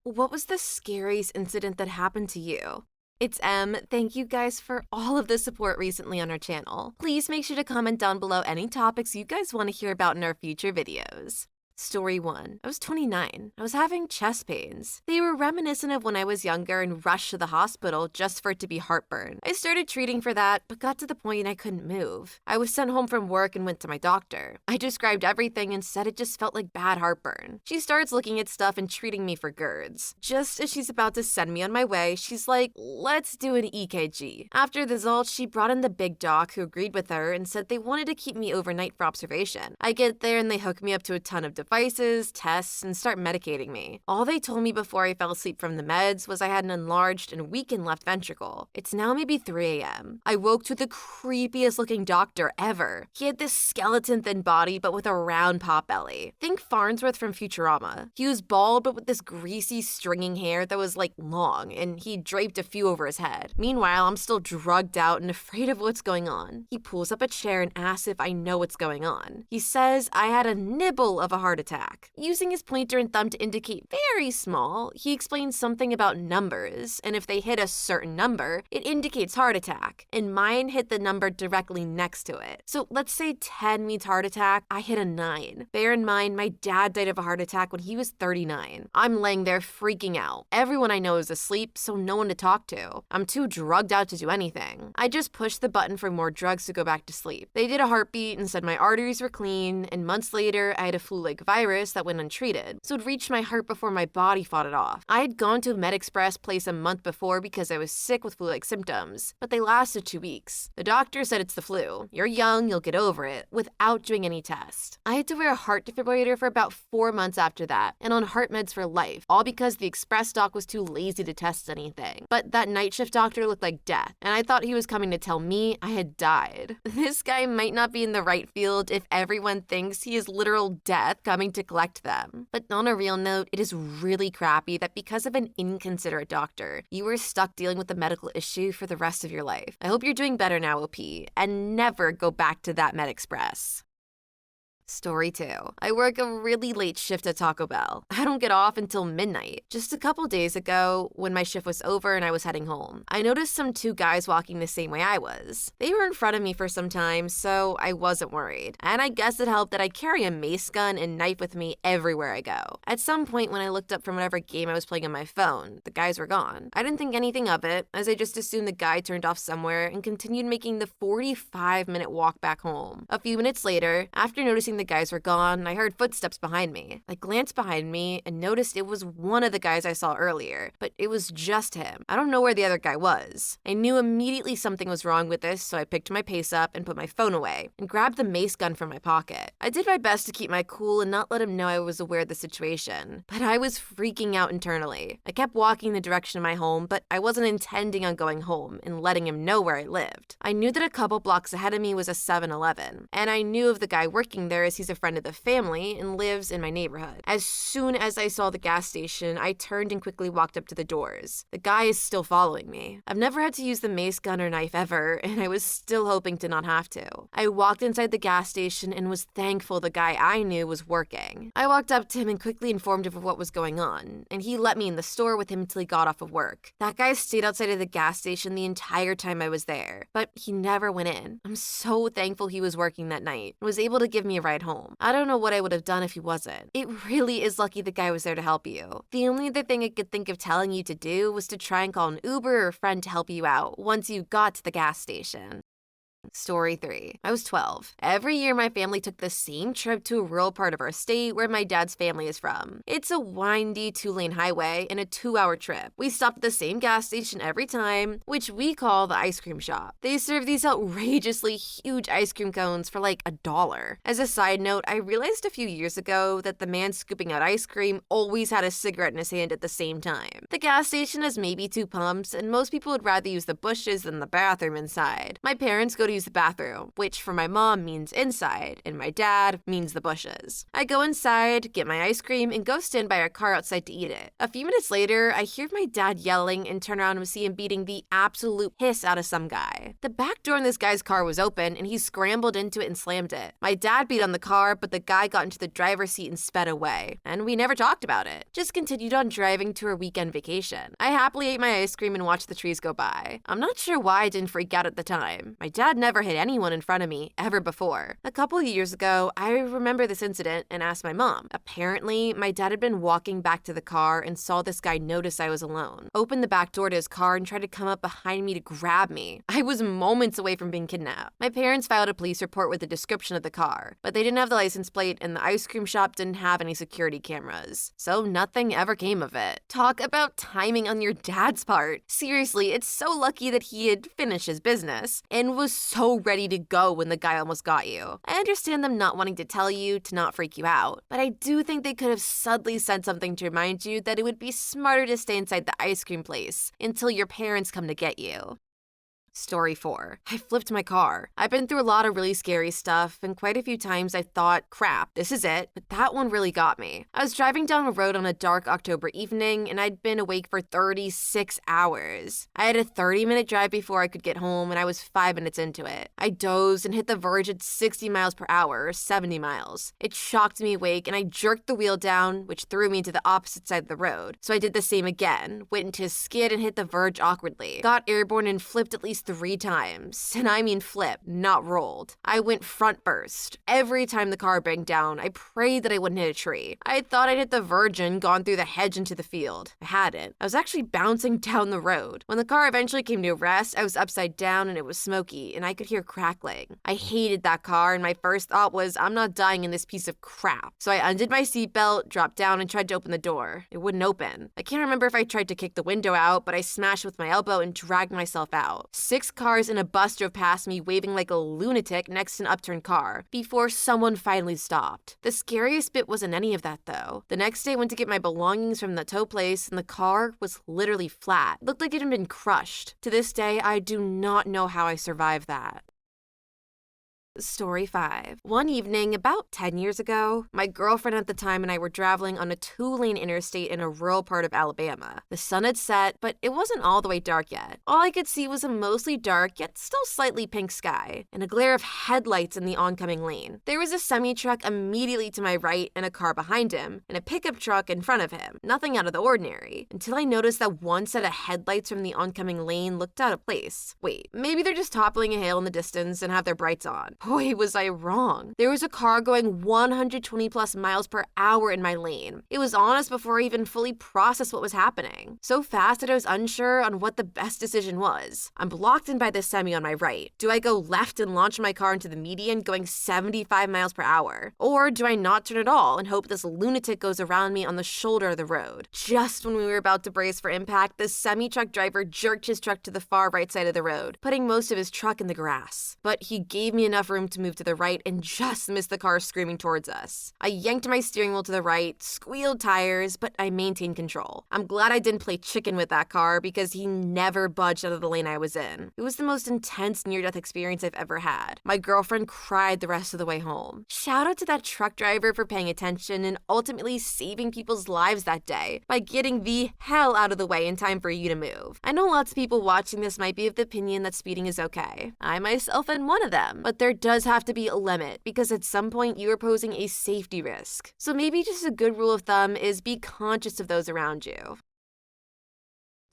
What was the scariest incident that happened to you? It's Em. Thank you guys for all of the support recently on our channel. Please make sure to comment down below any topics you guys want to hear about in our future videos. Story 1. I was 29. I was having chest pains. They were reminiscent of when I was younger and rushed to the hospital just for it to be heartburn. I started treating for that, but got to the point I couldn't move. I was sent home from work and went to my doctor. I described everything and said it just felt like bad heartburn. She starts looking at stuff and treating me for GERDs. Just as she's about to send me on my way, she's like, let's do an EKG. After the results, she brought in the big doc who agreed with her and said they wanted to keep me overnight for observation. I get there and they hook me up to a ton of devices, tests, and start medicating me. All they told me before I fell asleep from the meds was I had an enlarged and weakened left ventricle. It's now maybe 3 a.m. I woke to the creepiest looking doctor ever. He had this skeleton-thin body but with a round pot belly. Think Farnsworth from Futurama. He was bald but with this greasy stringing hair that was like long, and he draped a few over his head. Meanwhile, I'm still drugged out and afraid of what's going on. He pulls up a chair and asks if I know what's going on. He says I had a nibble of a heart attack. Using his pointer and thumb to indicate very small, he explains something about numbers, and if they hit a certain number, it indicates heart attack, and mine hit the number directly next to it. So let's say 10 means heart attack, I hit a 9. Bear in mind, my dad died of a heart attack when he was 39. I'm laying there freaking out. Everyone I know is asleep, so no one to talk to. I'm too drugged out to do anything. I just pushed the button for more drugs to go back to sleep. They did a heartbeat and said my arteries were clean, and months later, I had a flu-like virus that went untreated, so it reached my heart before my body fought it off. I had gone to a MedExpress place a month before because I was sick with flu-like symptoms, but they lasted 2 weeks. The doctor said it's the flu. You're young, you'll get over it, without doing any test. I had to wear a heart defibrillator for about 4 months after that, and on heart meds for life, all because the express doc was too lazy to test anything. But that night shift doctor looked like death, and I thought he was coming to tell me I had died. This guy might not be in the right field if everyone thinks he is literal death coming to collect them. But on a real note, it is really crappy that because of an inconsiderate doctor, you were stuck dealing with a medical issue for the rest of your life. I hope you're doing better now, OP, and never go back to that MedExpress. Story 2. I work a really late shift at Taco Bell. I don't get off until midnight. Just a couple days ago, when my shift was over and I was heading home, I noticed some 2 guys walking the same way I was. They were in front of me for some time, so I wasn't worried. And I guess it helped that I carry a mace gun and knife with me everywhere I go. At some point when I looked up from whatever game I was playing on my phone, the guys were gone. I didn't think anything of it, as I just assumed the guy turned off somewhere and continued making the 45-minute walk back home. A few minutes later, after noticing the guys were gone, I heard footsteps behind me. I glanced behind me and noticed it was one of the guys I saw earlier, but it was just him. I don't know where the other guy was. I knew immediately something was wrong with this, so I picked my pace up and put my phone away and grabbed the mace gun from my pocket. I did my best to keep my cool and not let him know I was aware of the situation, but I was freaking out internally. I kept walking the direction of my home, but I wasn't intending on going home and letting him know where I lived. I knew that a couple blocks ahead of me was a 7-Eleven, and I knew of the guy working there as he's a friend of the family and lives in my neighborhood. As soon as I saw the gas station, I turned and quickly walked up to the doors. The guy is still following me. I've never had to use the mace gun or knife ever, and I was still hoping to not have to. I walked inside the gas station and was thankful the guy I knew was working. I walked up to him and quickly informed him of what was going on, and he let me in the store with him until he got off of work. That guy stayed outside of the gas station the entire time I was there, but he never went in. I'm so thankful he was working that night and was able to give me a ride home. I don't know what I would have done if he wasn't. It really is lucky the guy was there to help you. The only other thing I could think of telling you to do was to try and call an Uber or a friend to help you out once you got to the gas station. Story 3. I was 12. Every year my family took the same trip to a rural part of our state where my dad's family is from. It's a windy 2-lane highway and a 2-hour trip. We stopped at the same gas station every time, which we call the ice cream shop. They serve these outrageously huge ice cream cones for like $1. As a side note, I realized a few years ago that the man scooping out ice cream always had a cigarette in his hand at the same time. The gas station has maybe 2 pumps, and most people would rather use the Bushes than the bathroom inside. My parents go to use use the bathroom, which for my mom means inside, and my dad means the bushes. I go inside, get my ice cream, and go stand by our car outside to eat it. A few minutes later, I hear my dad yelling and turn around and see him beating the absolute piss out of some guy. The back door in this guy's car was open, and he scrambled into it and slammed it. My dad beat on the car, but the guy got into the driver's seat and sped away. And we never talked about it. Just continued on driving to our weekend vacation. I happily ate my ice cream and watched the trees go by. I'm not sure why I didn't freak out at the time. My dad never hit anyone in front of me, ever before. A couple of years ago, I remember this incident and asked my mom. Apparently, my dad had been walking back to the car and saw this guy notice I was alone, opened the back door to his car and tried to come up behind me to grab me. I was moments away from being kidnapped. My parents filed a police report with a description of the car, but they didn't have the license plate and the ice cream shop didn't have any security cameras. So nothing ever came of it. Talk about timing on your dad's part. Seriously, it's so lucky that he had finished his business and was so ready to go when the guy almost got you. I understand them not wanting to tell you to not freak you out, but I do think they could have subtly said something to remind you that it would be smarter to stay inside the ice cream place until your parents come to get you. Story 4. I flipped my car. I've been through a lot of really scary stuff, and quite a few times I thought, crap, this is it, but that one really got me. I was driving down a road on a dark October evening, and I'd been awake for 36 hours. I had a 30-minute drive before I could get home, and I was 5 minutes into it. I dozed and hit the verge at 60 miles per hour, or 70 miles. It shocked me awake, and I jerked the wheel down, which threw me to the opposite side of the road. So I did the same again, went into a skid and hit the verge awkwardly, got airborne and flipped at least 3 times. And I mean flipped, not rolled. I went front first. Every time the car banged down, I prayed that I wouldn't hit a tree. I thought I'd hit the verge and gone through the hedge into the field. I hadn't. I was actually bouncing down the road. When the car eventually came to a rest, I was upside down and it was smoky, and I could hear crackling. I hated that car, and my first thought was, I'm not dying in this piece of crap. So I undid my seatbelt, dropped down, and tried to open the door. It wouldn't open. I can't remember if I tried to kick the window out, but I smashed with my elbow and dragged myself out. 6 cars and a bus drove past me waving like a lunatic next to an upturned car before someone finally stopped. The scariest bit wasn't any of that though. The next day I went to get my belongings from the tow place and the car was literally flat. It looked like it had been crushed. To this day, I do not know how I survived that. Story 5. One evening, about 10 years ago, my girlfriend at the time and I were traveling on a 2-lane interstate in a rural part of Alabama. The sun had set, but it wasn't all the way dark yet. All I could see was a mostly dark, yet still slightly pink sky, and a glare of headlights in the oncoming lane. There was a semi-truck immediately to my right and a car behind him, and a pickup truck in front of him. Nothing out of the ordinary, until I noticed that one set of headlights from the oncoming lane looked out of place. Wait, maybe they're just toppling a hill in the distance and have their brights on. Boy, was I wrong. There was a car going 120 plus miles per hour in my lane. It was on us before I even fully processed what was happening. So fast that I was unsure on what the best decision was. I'm blocked in by the semi on my right. Do I go left and launch my car into the median going 75 miles per hour? Or do I not turn at all and hope this lunatic goes around me on the shoulder of the road? Just when we were about to brace for impact, the semi-truck driver jerked his truck to the far right side of the road, putting most of his truck in the grass. But he gave me enough room to move to the right and just missed the car screaming towards us. I yanked my steering wheel to the right, squealed tires, but I maintained control. I'm glad I didn't play chicken with that car because he never budged out of the lane I was in. It was the most intense near-death experience I've ever had. My girlfriend cried the rest of the way home. Shout out to that truck driver for paying attention and ultimately saving people's lives that day by getting the hell out of the way in time for you to move. I know lots of people watching this might be of the opinion that speeding is okay. I myself am one of them, but there does have to be a limit because at some point you are posing a safety risk. So maybe just a good rule of thumb is be conscious of those around you.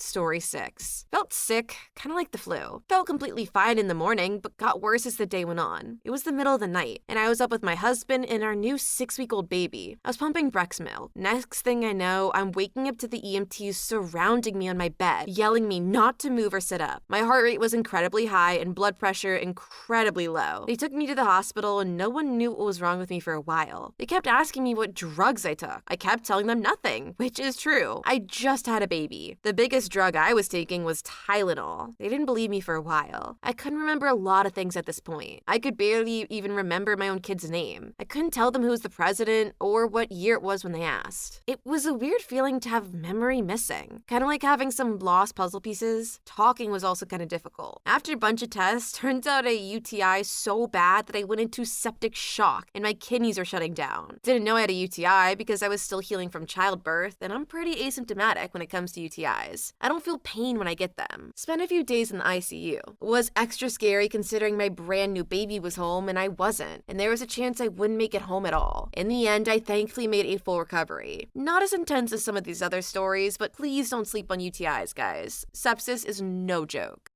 Story 6. Felt sick, kind of like the flu. Felt completely fine in the morning, but got worse as the day went on. It was the middle of the night, and I was up with my husband and our new 6-week-old baby. I was pumping Brex milk. Next thing I know, I'm waking up to the EMTs surrounding me on my bed, yelling me not to move or sit up. My heart rate was incredibly high and blood pressure incredibly low. They took me to the hospital and no one knew what was wrong with me for a while. They kept asking me what drugs I took. I kept telling them nothing, which is true. I just had a baby. The biggest first drug I was taking was Tylenol. They didn't believe me for a while. I couldn't remember a lot of things at this point. I could barely even remember my own kid's name. I couldn't tell them who was the president or what year it was when they asked. It was a weird feeling to have memory missing. Kind of like having some lost puzzle pieces. Talking was also kind of difficult. After a bunch of tests, turns out a UTI so bad that I went into septic shock and my kidneys were shutting down. Didn't know I had a UTI because I was still healing from childbirth, and I'm pretty asymptomatic when it comes to UTIs. I don't feel pain when I get them. Spent a few days in the ICU. It was extra scary considering my brand new baby was home and I wasn't, and there was a chance I wouldn't make it home at all. In the end, I thankfully made a full recovery. Not as intense as some of these other stories, but please don't sleep on UTIs, guys. Sepsis is no joke.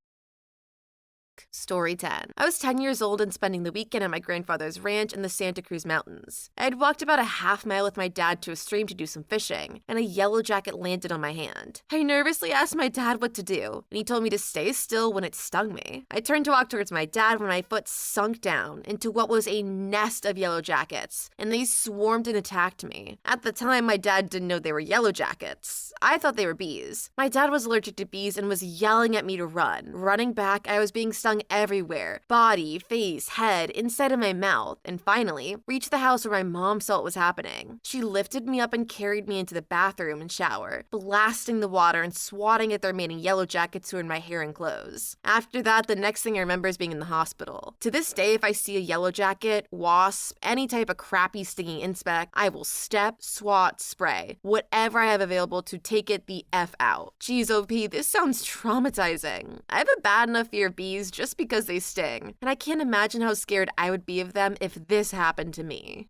Story 10. I was 10 years old and spending the weekend at my grandfather's ranch in the Santa Cruz Mountains. I had walked about a half-mile with my dad to a stream to do some fishing, and a yellow jacket landed on my hand. I nervously asked my dad what to do, and he told me to stay still when it stung me. I turned to walk towards my dad when my foot sunk down into what was a nest of yellow jackets, and they swarmed and attacked me. At the time, my dad didn't know they were yellow jackets. I thought they were bees. My dad was allergic to bees and was yelling at me to run. Running back, I was being stung everywhere. Body, face, head, inside of my mouth, and finally, reached the house where my mom saw what was happening. She lifted me up and carried me into the bathroom and shower, blasting the water and swatting at the remaining yellow jackets who were in my hair and clothes. After that, the next thing I remember is being in the hospital. To this day, if I see a yellow jacket, wasp, any type of crappy stinging insect, I will step, swat, spray, whatever I have available to take it the F out. Geez, OP, this sounds traumatizing. I have a bad enough fear of bees just because they sting, and I can't imagine how scared I would be of them if this happened to me.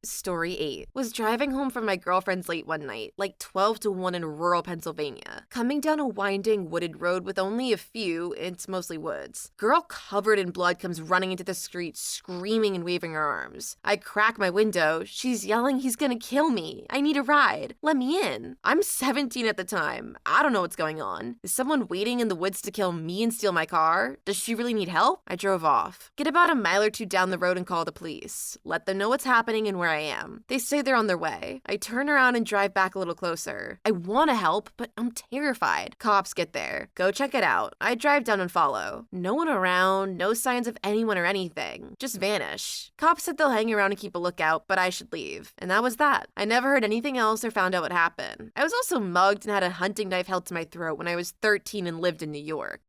Story 8. Was driving home from my girlfriend's late one night, like 12 to 1 in rural Pennsylvania. Coming down a winding wooded road with only a few, it's mostly woods. Girl covered in blood comes running into the street, screaming and waving her arms. I crack my window. She's yelling, "He's gonna kill me. I need a ride. Let me in." I'm 17 at the time. I don't know what's going on. Is someone waiting in the woods to kill me and steal my car? Does she really need help? I drove off. Get about a mile or two down the road and call the police. Let them know what's happening and where I am. They say they're on their way. I turn around and drive back a little closer. I want to help, but I'm terrified. Cops get there. Go check it out. I drive down and follow. No one around, no signs of anyone or anything. Just vanish. Cops said they'll hang around and keep a lookout, but I should leave. And that was that. I never heard anything else or found out what happened. I was also mugged and had a hunting knife held to my throat when I was 13 and lived in New York.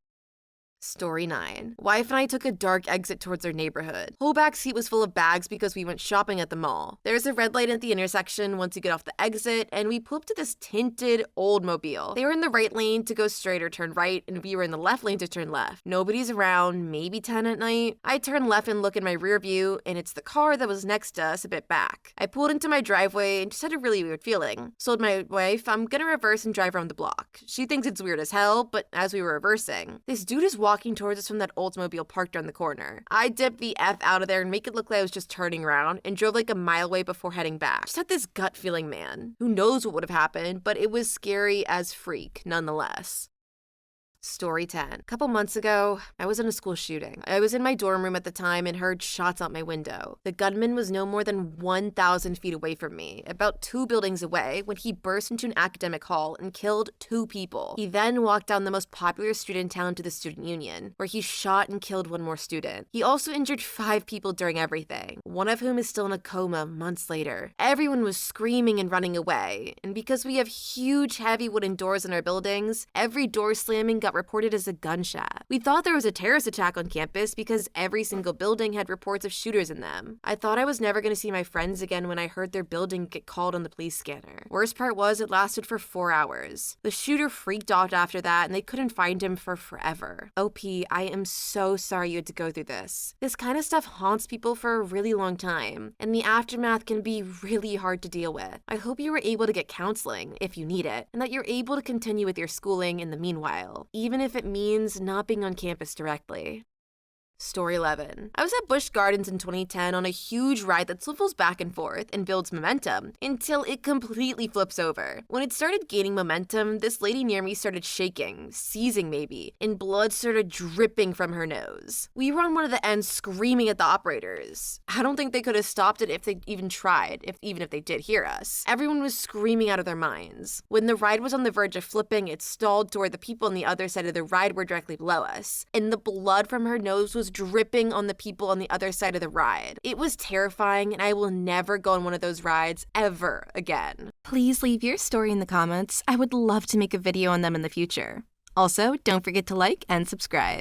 Story 9. Wife and I took a dark exit towards our neighborhood. Whole back seat was full of bags because we went shopping at the mall. There's a red light at the intersection once you get off the exit, and we pulled up to this tinted Oldsmobile. They were in the right lane to go straight or turn right, and we were in the left lane to turn left. Nobody's around, maybe 10 at night. I turn left and look in my rear view, and it's the car that was next to us a bit back. I pulled into my driveway and just had a really weird feeling. Told my wife I'm gonna reverse and drive around the block. She thinks it's weird as hell, but as we were reversing, this dude is walking towards us from that Oldsmobile parked on the corner. I dipped the F out of there and make it look like I was just turning around and drove like a mile away before heading back. Just had this gut feeling, man. Who knows what would have happened, but it was scary as freak nonetheless. Story 10. A couple months ago, I was in a school shooting. I was in my dorm room at the time and heard shots out my window. The gunman was no more than 1,000 feet away from me, about 2 buildings away, when he burst into an academic hall and killed 2 people. He then walked down the most popular street in town to the student union, where he shot and killed 1 more student. He also injured 5 people during everything, one of whom is still in a coma months later. Everyone was screaming and running away, and because we have huge heavy wooden doors in our buildings, every door slamming got reported as a gunshot. We thought there was a terrorist attack on campus because every single building had reports of shooters in them. I thought I was never going to see my friends again when I heard their building get called on the police scanner. Worst part was it lasted for 4 hours. The shooter freaked out after that and they couldn't find him for forever. OP, I am so sorry you had to go through this. This kind of stuff haunts people for a really long time, and the aftermath can be really hard to deal with. I hope you were able to get counseling if you need it, and that you're able to continue with your schooling in the meanwhile, even if it means not being on campus directly. Story 11. I was at Busch Gardens in 2010 on a huge ride that swivels back and forth and builds momentum until it completely flips over. When it started gaining momentum, this lady near me started shaking, seizing maybe, and blood started dripping from her nose. We were on one of the ends screaming at the operators. I don't think they could have stopped it if they even tried, even if they did hear us. Everyone was screaming out of their minds. When the ride was on the verge of flipping, it stalled to where the people on the other side of the ride were directly below us, and the blood from her nose was dripping on the people on the other side of the ride. It was terrifying, and I will never go on one of those rides ever again. Please leave your story in the comments. I would love to make a video on them in the future. Also, don't forget to like and subscribe.